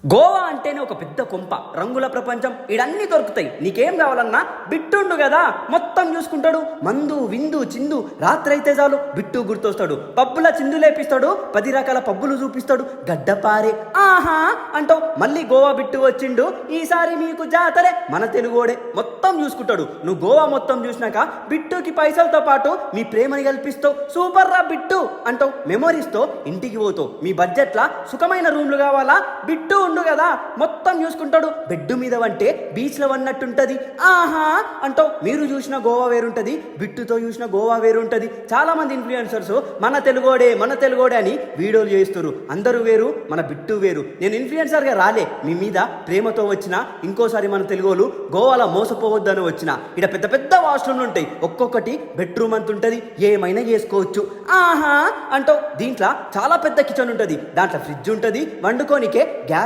గోవా అంటేనే ఒక పెద్ద కొంప, రంగుల ప్రపంచం, ఇడన్నీ దొరుకుతాయి. నీకేం కావాలన్నా బిట్టుండు కదా, మొత్తం చూసుకుంటాడు. మందు విందు చిందు, రాత్రి అయితే చాలు బిట్టు గుర్తొస్తాడు. పబ్బుల చిందు లేపిస్తాడు, 10 రకాల పబ్బులు చూపిస్తాడు. గడ్డపారే ఆహా అంటావు. మళ్ళీ గోవా బిట్టు వచ్చిండు, ఈసారి మీకు జాతరే. మన తెలుగోడే మొత్తం చూసుకుంటాడు. నువ్వు గోవా మొత్తం చూసినాక బిట్టుకి పైసలతో పాటు మీ ప్రేమని కల్పిస్తావు. సూపర్ రా బిట్టు అంటావు. మెమోరీస్తో ఇంటికి పోతావు. మీ బడ్జెట్లా సుఖమైన రూమ్లు కావాలా, బిట్టు ఉండు కదా, మొత్తం చూసుకుంటాడు. బెడ్ మీద వంటే బీచ్లో వన్నట్టుంటది. ఆహా అంటావు. మీరు చూసిన గోవా వేరుంటది, బిట్టుతో చూసిన గోవా వేరుంటది. చాలా మంది ఇన్ఫ్లుయెన్సర్స్ మన తెలుగోడే అని వీడియోలు చేస్తారు. అందరూ వేరు, మన బిట్టు వేరు. నేను ఇన్ఫ్లుయెన్సర్గా రాలే, మీ మీద ప్రేమతో వచ్చిన. ఇంకోసారి మన తెలుగోలు గోవాలో మోసపోవద్దని వచ్చిన. ఇక్కడ పెద్ద పెద్ద వాష్రూమ్లు ఉంటాయి, ఒక్కొక్కటి బెడ్రూమ్ అంత ఉంటుంది, ఏమైనా చేసుకోవచ్చు. ఆహా అంటావు. దీంట్లో చాలా పెద్ద కిచెన్ ఉంటుంది, దాంట్లో ఫ్రిడ్జ్ ఉంటుంది, వండుకోనికే గ్యాస్